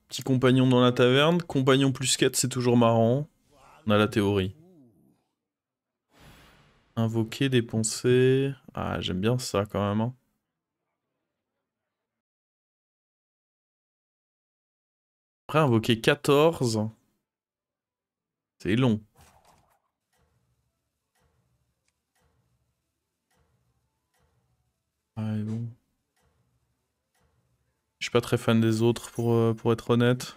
Petit compagnon dans la taverne. Compagnon plus 4, c'est toujours marrant. On a la théorie. Invoquer, dépenser... Ah, j'aime bien ça quand même. Hein. Après, invoquer 14... C'est long. Ouais, bon. Je suis pas très fan des autres pour être honnête.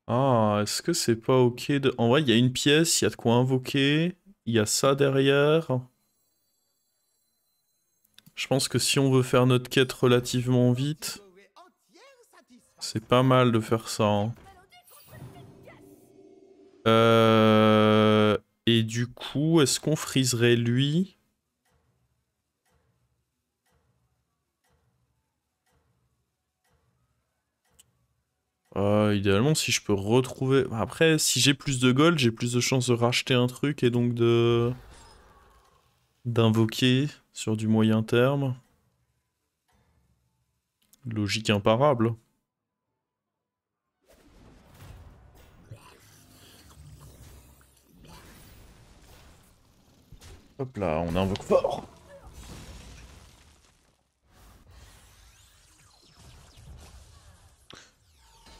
Ah, est-ce que c'est pas ok de... En vrai, il y a une pièce, il y a de quoi invoquer. Il y a ça derrière. Je pense que si on veut faire notre quête relativement vite, c'est pas mal de faire ça. Hein. Et du coup, est-ce qu'on friserait lui? Idéalement, si je peux retrouver... Après, si j'ai plus de gold, j'ai plus de chances de racheter un truc et donc de... d'invoquer sur du moyen terme. Logique imparable. Hop là, on invoque fort.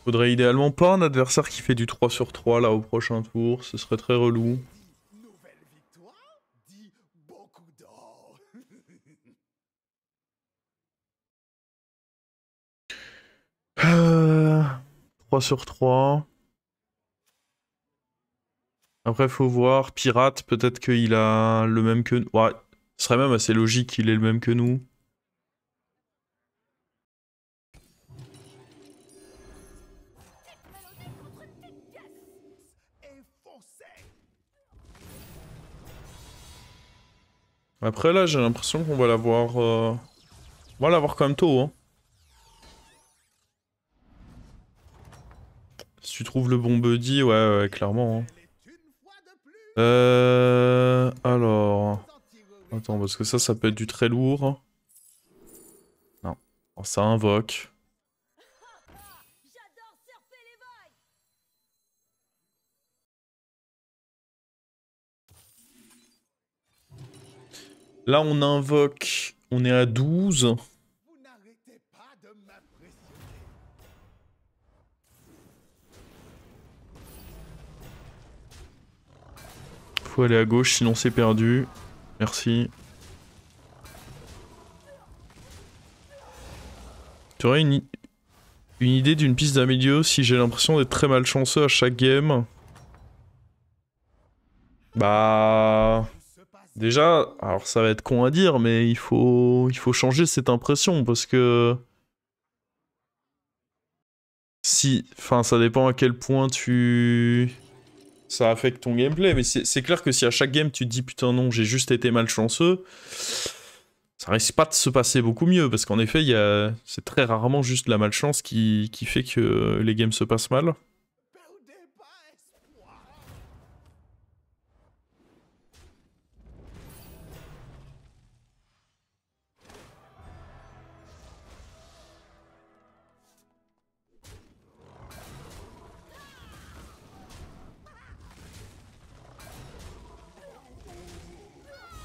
Faudrait idéalement pas un adversaire qui fait du 3 sur 3 là au prochain tour, ce serait très relou. Euh... 3 sur 3. Après, faut voir. Pirate, peut-être qu'il a le même que nous. Ouais, ce serait même assez logique qu'il ait le même que nous. Après, là, j'ai l'impression qu'on va l'avoir... On va l'avoir quand même tôt, hein. Si tu trouves le bon buddy, ouais, ouais, clairement. Hein. Alors... Attends, parce que ça peut être du très lourd. Non. Alors, ça invoque. Là, on invoque... On est à 12. Faut aller à gauche, sinon c'est perdu. Merci. Tu aurais une idée d'une piste d'amélioration si j'ai l'impression d'être très malchanceux à chaque game? Bah... Déjà, alors ça va être con à dire, mais il faut changer cette impression parce que... Si... Enfin, ça dépend à quel point ça affecte ton gameplay, mais c'est clair que si à chaque game tu te dis putain non, j'ai juste été malchanceux, ça risque pas de se passer beaucoup mieux, parce qu'en effet, c'est très rarement juste la malchance qui fait que les games se passent mal.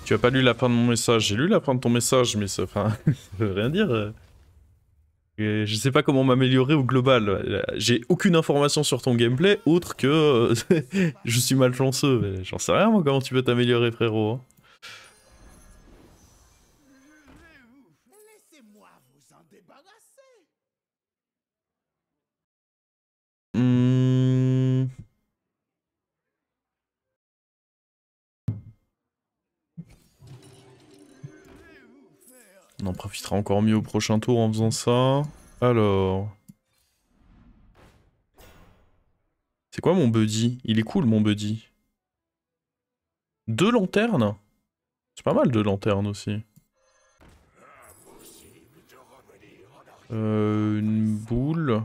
Tu as pas lu la fin de mon message, j'ai lu la fin de ton message, mais ça, enfin, ça veut rien dire. Je sais pas comment m'améliorer au global. J'ai aucune information sur ton gameplay autre que je suis malchanceux. Mais j'en sais rien moi comment tu peux t'améliorer frérot. Hein. Hmm. On en profitera encore mieux au prochain tour en faisant ça. Alors... C'est quoi mon buddy? Il est cool mon buddy. 2 lanternes? C'est pas mal 2 lanternes aussi. Une boule.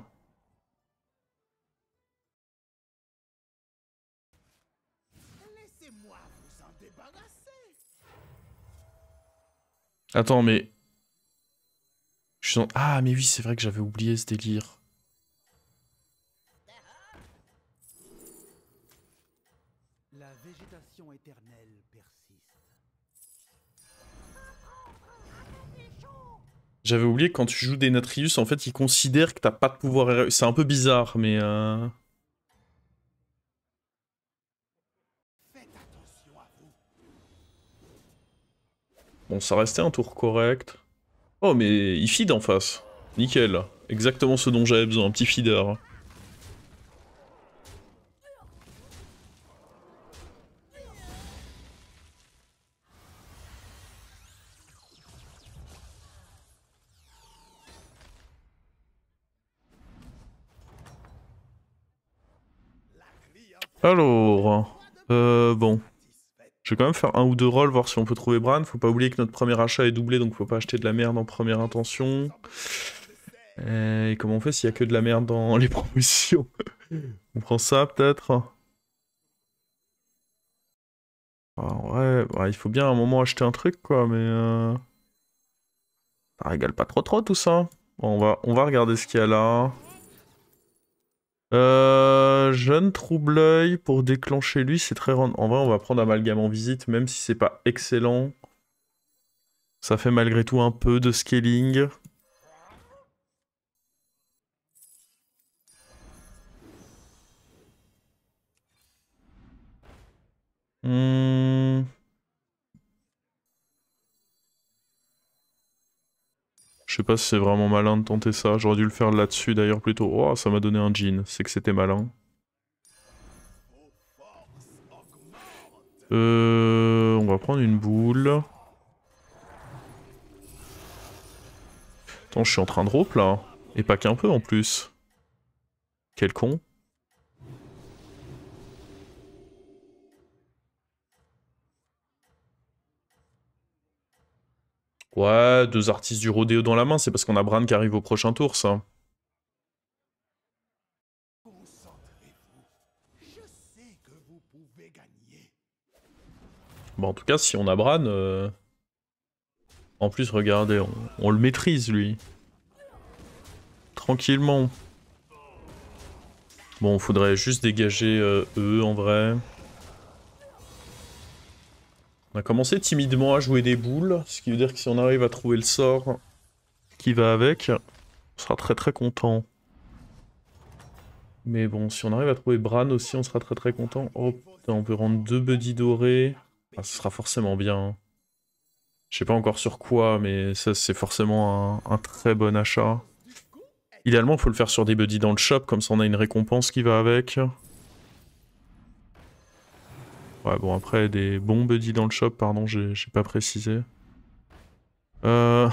Attends, mais... Ah, mais oui, c'est vrai que j'avais oublié ce délire. La végétation éternelle persiste. J'avais oublié que quand tu joues des Natrius, en fait, ils considèrent que t'as pas de pouvoir RE. C'est un peu bizarre, mais... Bon, ça restait un tour correct. Oh, mais il feed en face. Nickel. Exactement ce dont j'avais besoin, un petit feeder. Alors... bon. Je vais quand même faire un ou deux rolls, voir si on peut trouver Bran. Faut pas oublier que notre premier achat est doublé, donc faut pas acheter de la merde en première intention. Et comment on fait s'il y a que de la merde dans les propositions? On prend ça, peut-être? Ah, ouais, bah, il faut bien à un moment acheter un truc, quoi, mais... Ça régale pas trop tout ça. Bon, on va regarder ce qu'il y a là. Jeune trouble-œil pour déclencher lui, c'est très random. En vrai, on va prendre Amalgame en visite, même si c'est pas excellent. Ça fait malgré tout un peu de scaling. Je sais pas si c'est vraiment malin de tenter ça. J'aurais dû le faire là-dessus d'ailleurs plutôt. Oh, ça m'a donné un jean. C'est que c'était malin. On va prendre une boule. Attends, je suis en train de rope là. Et pas qu'un peu en plus. Quel con. Ouais, deux artistes du rodéo dans la main, c'est parce qu'on a Bran qui arrive au prochain tour, ça. Bon, en tout cas, si on a Bran... En plus, regardez, on le maîtrise, lui. Tranquillement. Bon, faudrait juste dégager eux, en vrai. On a commencé timidement à jouer des boules, ce qui veut dire que si on arrive à trouver le sort qui va avec, on sera très content. Mais bon, si on arrive à trouver Bran aussi, on sera très content. Oh putain, on peut rendre deux buddies dorés. Ah, ce sera forcément bien. Je sais pas encore sur quoi, mais ça c'est forcément un très bon achat. Idéalement, il faut le faire sur des buddies dans le shop, comme ça on a une récompense qui va avec. Ouais, bon, après, des bons buddies dans le shop, pardon, j'ai pas précisé. Ouais,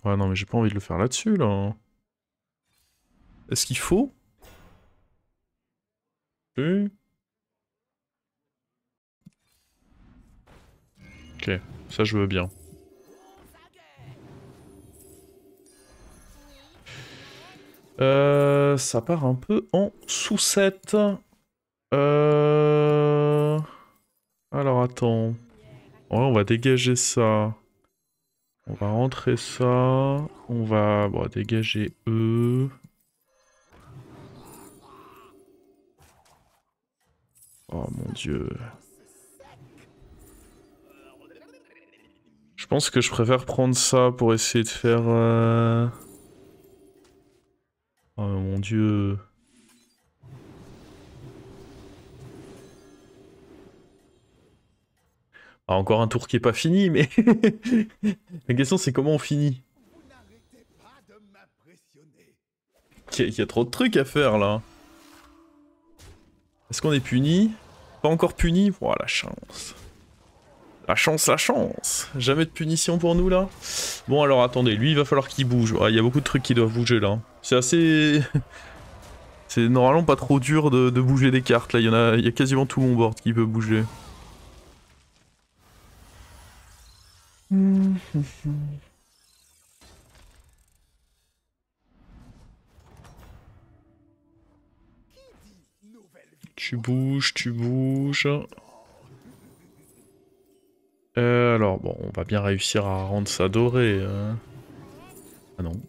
non, mais j'ai pas envie de le faire là-dessus, là. Est-ce qu'il faut? Oui. Ok, ça je veux bien. Ça part un peu en sous-7. Alors attends. Ouais, on va dégager ça. On va rentrer ça. On va bon, dégager eux. Oh mon dieu. Je pense que je préfère prendre ça pour essayer de faire... Oh mon dieu. Ah, encore un tour qui est pas fini, mais... La question c'est comment on finit. Il y a trop de trucs à faire là. Est-ce qu'on est puni? Pas encore puni? Oh la chance. La chance, la chance. Jamais de punition pour nous là. Bon alors attendez, lui il va falloir qu'il bouge. Il y a beaucoup de trucs qui doivent bouger là. C'est assez... C'est normalement pas trop dur de bouger des cartes là. Il y a quasiment tout mon board qui peut bouger. Tu bouges, tu bouges. Alors, bon, on va bien réussir à rendre ça doré. Ah non.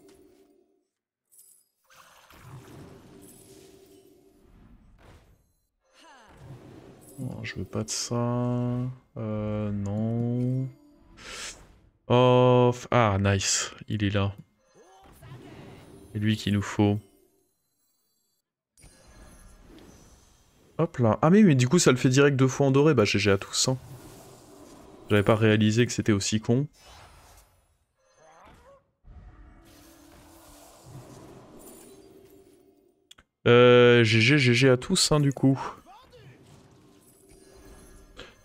Non, je veux pas de ça. Non. Oh, ah, nice. Il est là. C'est lui qu'il nous faut. Hop là. Ah mais du coup ça le fait direct 2 fois en doré. Bah GG à tous. Hein. J'avais pas réalisé que c'était aussi con. GG à tous hein, du coup.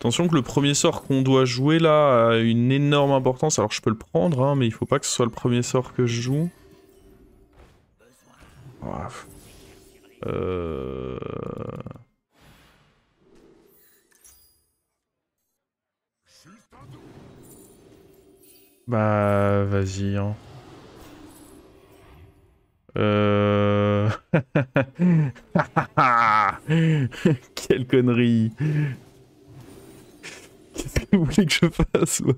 Attention que le premier sort qu'on doit jouer là a une énorme importance. Alors je peux le prendre hein, mais il faut pas que ce soit le premier sort que je joue. Bah vas-y hein. Quelle connerie. Qu'est-ce que vous voulez que je fasse moi?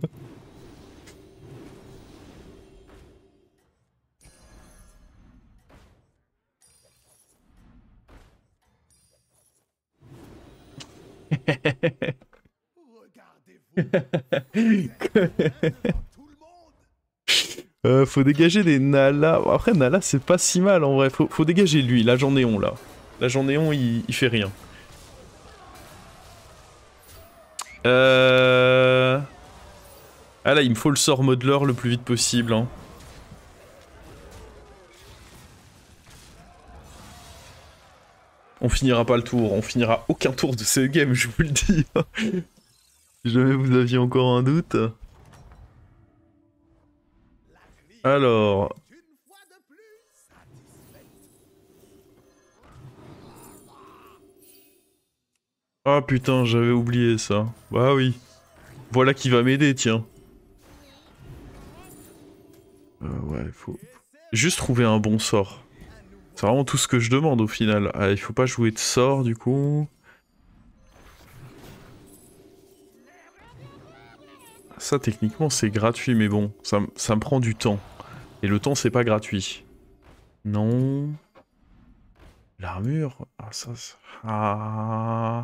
Faut dégager des Nala. Après Nala c'est pas si mal en vrai. Faut dégager lui. L'agent néon là. L'agent néon il fait rien. Ah là il me faut le sort modeler le plus vite possible. Hein. On finira pas le tour. On finira aucun tour de ce game je vous le dis. Si jamais vous aviez encore un doute. Alors... Ah putain, j'avais oublié ça. Bah oui. Voilà qui va m'aider, tiens. Ouais, faut... Juste trouver un bon sort. C'est vraiment tout ce que je demande au final. Ah, il faut pas jouer de sort du coup. Ça techniquement c'est gratuit mais bon, ça me prend du temps. Et le temps c'est pas gratuit. Non. L'armure. Ah ça... Ah...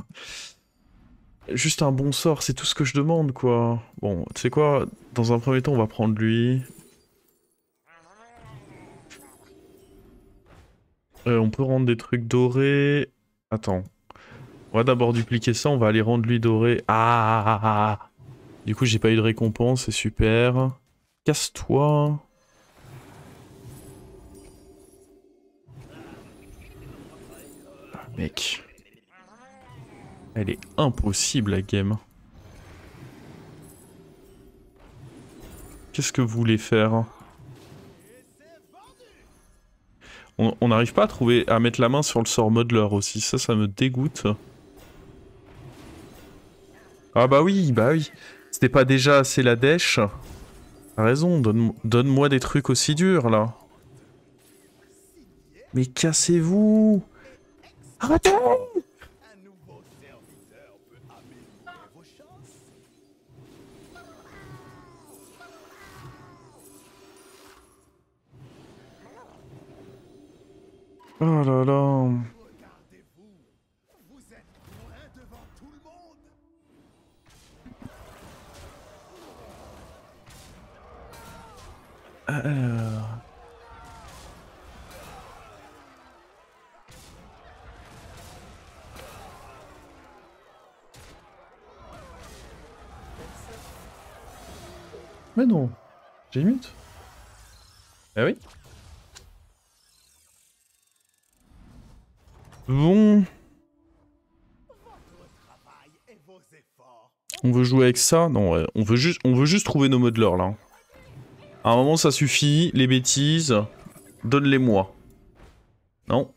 Juste un bon sort, c'est tout ce que je demande quoi. Bon, tu sais quoi, dans un premier temps on va prendre lui. On peut rendre des trucs dorés. Attends. On va d'abord dupliquer ça, on va aller rendre lui doré. Ah. Du coup j'ai pas eu de récompense, c'est super. Casse-toi. Ah, mec. Elle est impossible la game. Qu'est-ce que vous voulez faire? On n'arrive pas à trouver, à mettre la main sur le sort modeler aussi, ça me dégoûte. Ah bah oui. C'était pas déjà assez la dèche. T'as raison, donne-moi des trucs aussi durs là. Mais cassez-vous! Arrêtez! Oh là là. Mais non, j'ai mute. Ah oui. Bon. On veut jouer avec ça? Non, ouais. On veut juste trouver nos modelers là. À un moment ça suffit, les bêtises. Donne-les-moi. Non.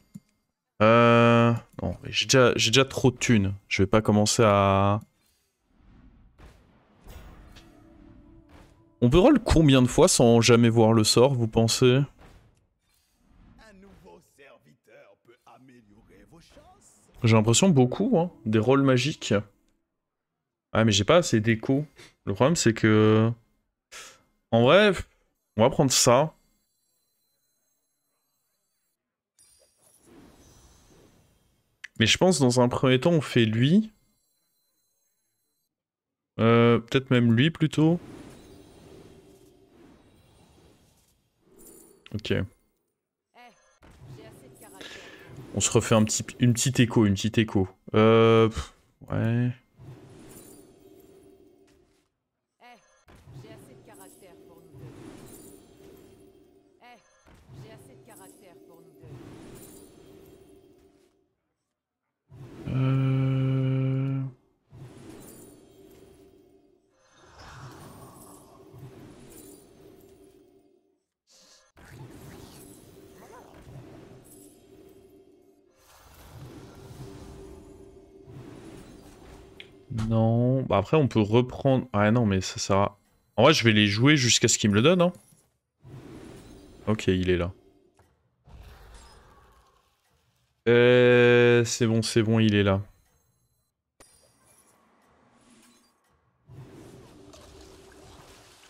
Non, j'ai déjà trop de thunes. Je vais pas commencer à... On peut roll combien de fois sans jamais voir le sort, vous pensez? J'ai l'impression beaucoup, hein, des rôles magiques. Ah mais j'ai pas assez d'écho. Le problème c'est que... En vrai, on va prendre ça. Mais je pense dans un premier temps on fait lui. Peut-être même lui plutôt. Ok. On se refait une petite écho, une petite écho. Ouais. Euh... Non. Bah après on peut reprendre... Ah non mais ça sert à... En vrai je vais les jouer jusqu'à ce qu'il me le donne. Hein. Ok, il est là. C'est bon, il est là.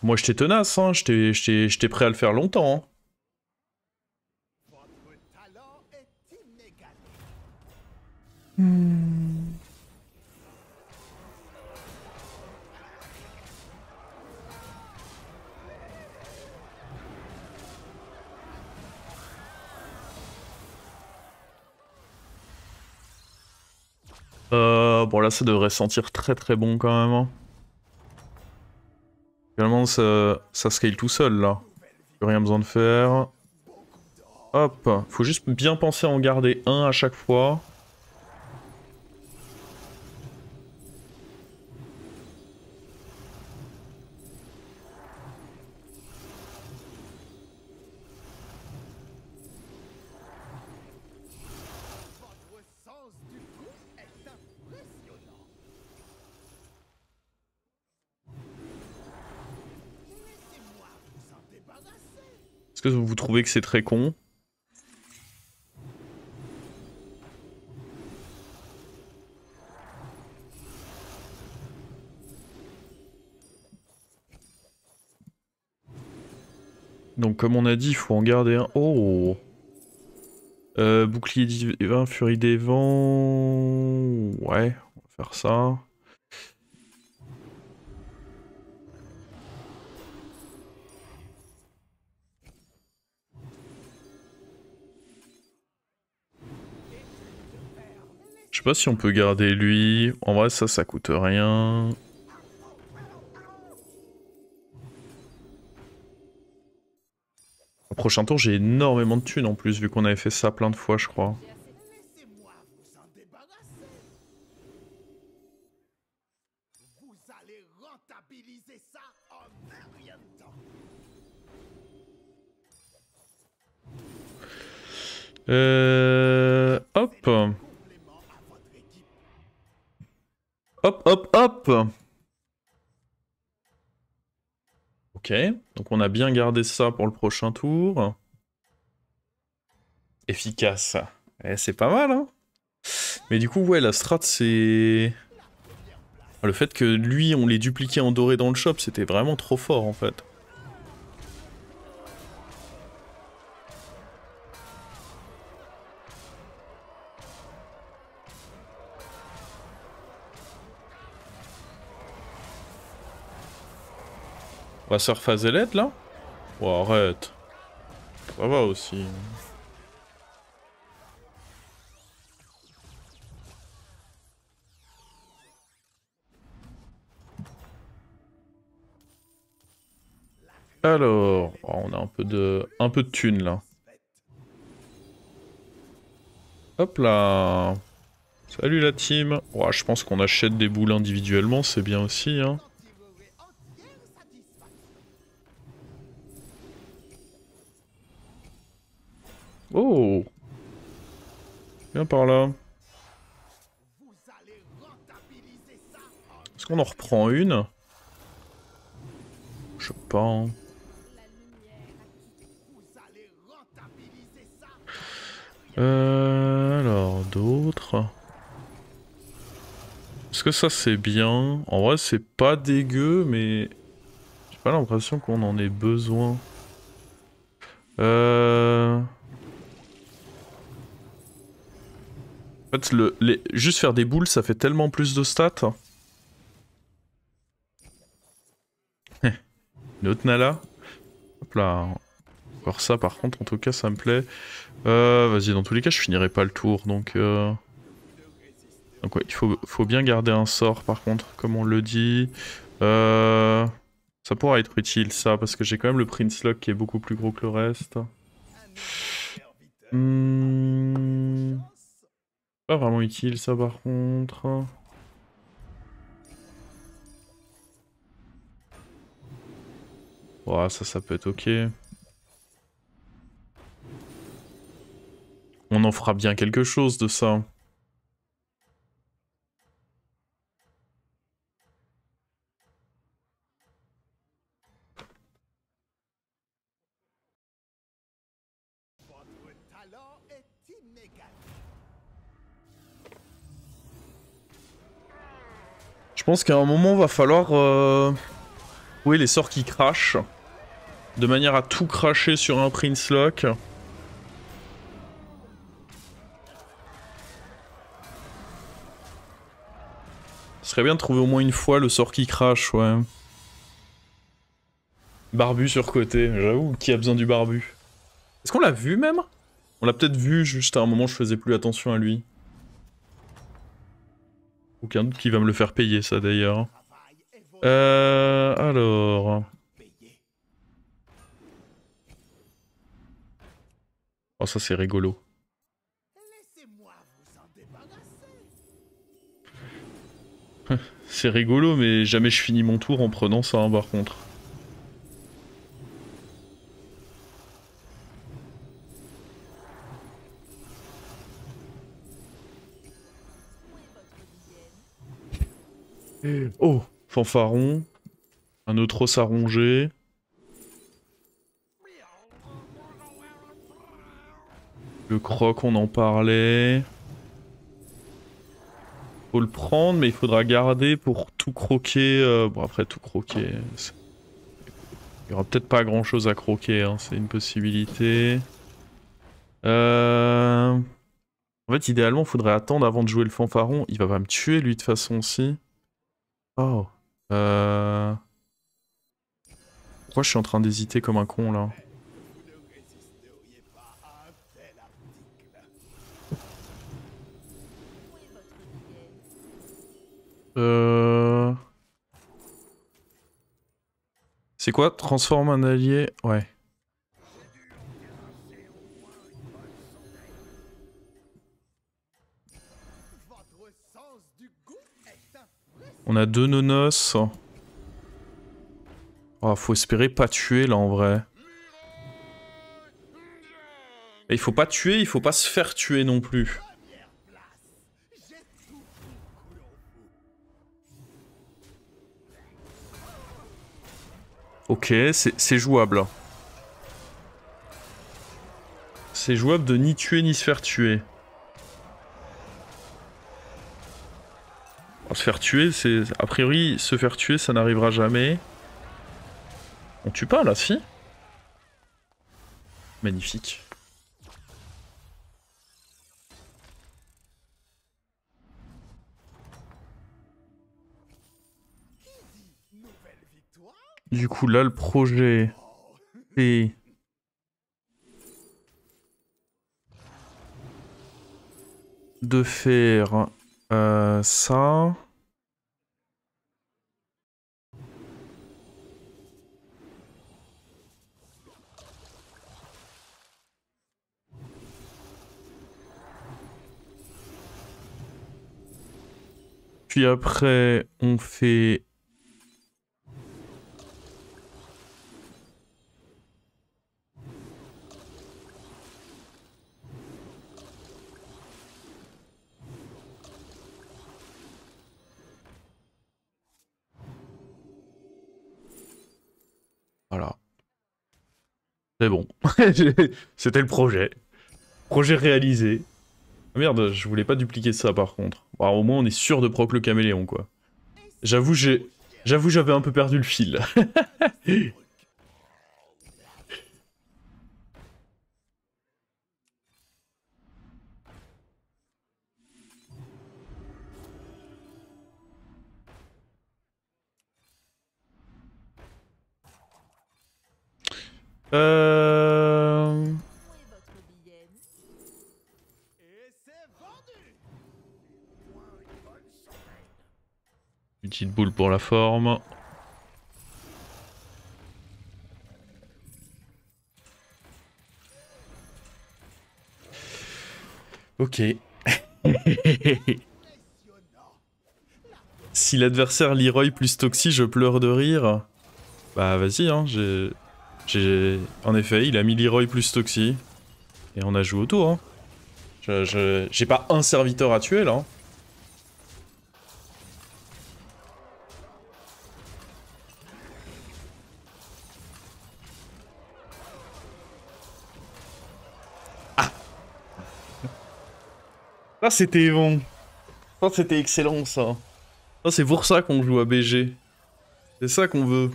Moi, j'étais tenace, hein. J'étais prêt à le faire longtemps. Hein. Bon, là, ça devrait sentir très très bon quand même. Hein. Finalement, ça scale tout seul, là. Plus rien besoin de faire. Hop. Faut juste bien penser à en garder un à chaque fois. Est-ce que vous trouvez que c'est très con? Donc, comme on a dit, il faut en garder un. Oh! Bouclier divin, furie des vents... Ouais, on va faire ça. Je sais pas si on peut garder lui. En vrai, ça coûte rien. Au prochain tour, j'ai énormément de thunes en plus, vu qu'on avait fait ça plein de fois, je crois. Hop. Hop, hop, hop. Ok, donc on a bien gardé ça pour le prochain tour. Efficace. Eh, c'est pas mal, hein. Mais du coup, ouais, la strat, c'est... Le fait que lui, on l'ait dupliqué en doré dans le shop, c'était vraiment trop fort, en fait. On va se refaire Zélette, là? Oh, arrête. Ça va aussi. Alors, oh, on a un peu de thunes, là. Hop là. Salut la team. Oh, je pense qu'on achète des boules individuellement, c'est bien aussi, hein. Oh. Viens par là. Est-ce qu'on en reprend une? Je sais pas. Hein. Alors, d'autres. que ça c'est bien? En vrai c'est pas dégueu, mais j'ai pas l'impression qu'on en ait besoin. En fait, juste faire des boules, ça fait tellement plus de stats. Une autre Nala. Hop là. Encore ça, par contre, en tout cas, ça me plaît. Vas-y, dans tous les cas, je finirai pas le tour, donc... Donc ouais, il faut bien garder un sort, par contre, comme on le dit. Ça pourra être utile, ça, parce que j'ai quand même le Prince Lock qui est beaucoup plus gros que le reste. Pas vraiment utile, ça, par contre. Ouais, ça peut être ok. On en fera bien quelque chose de ça. Je pense qu'à un moment, va falloir trouver les sorts qui crachent. De manière à tout cracher sur un Prince Lock. Ce serait bien de trouver au moins une fois le sort qui crache, ouais. Barbu sur côté, j'avoue, qui a besoin du barbu? Est-ce qu'on l'a vu même? On l'a peut-être vu, juste à un moment je faisais plus attention à lui. Aucun doute qui va me le faire payer ça d'ailleurs. Alors... Oh ça c'est rigolo. C'est rigolo mais jamais je finis mon tour en prenant ça hein, par contre. Oh, fanfaron. Un autre os à ronger. Le croc, on en parlait. Faut le prendre, mais il faudra garder pour tout croquer. Bon, après, tout croquer... Il y aura peut-être pas grand-chose à croquer, hein, c'est une possibilité. En fait, idéalement, il faudrait attendre avant de jouer le fanfaron. Il va pas me tuer, lui, de façon aussi. Oh. Pourquoi je suis en train d'hésiter comme un con, là? C'est quoi? Transforme un allié? Ouais. On a 2 nonos. Oh, faut espérer pas tuer, là, en vrai. Et il faut pas tuer, il faut pas se faire tuer non plus. Ok, c'est jouable. C'est jouable de ni tuer ni se faire tuer. Alors, se faire tuer, c'est... A priori, se faire tuer, ça n'arrivera jamais. On tue pas, là, si? Magnifique. Du coup, là, le projet, c'est... de faire ça. Puis après, on fait... Voilà. C'est bon. C'était le projet. Projet réalisé. Ah merde, je voulais pas dupliquer ça par contre. Bon, au moins on est sûr de proc le caméléon quoi. J'avoue j'avais un peu perdu le fil. Euh... Petite boule pour la forme. Ok. Si l'adversaire Leroy plus Toxie, je pleure de rire. Bah vas-y, hein, En effet, il a mis Leroy plus Toxie. Et on a joué au tour, hein. J'ai pas un serviteur à tuer, là. Hein. Ah. Ça, c'était bon. Ça, c'était excellent, ça. Ça, c'est pour ça qu'on joue à BG. C'est ça qu'on veut.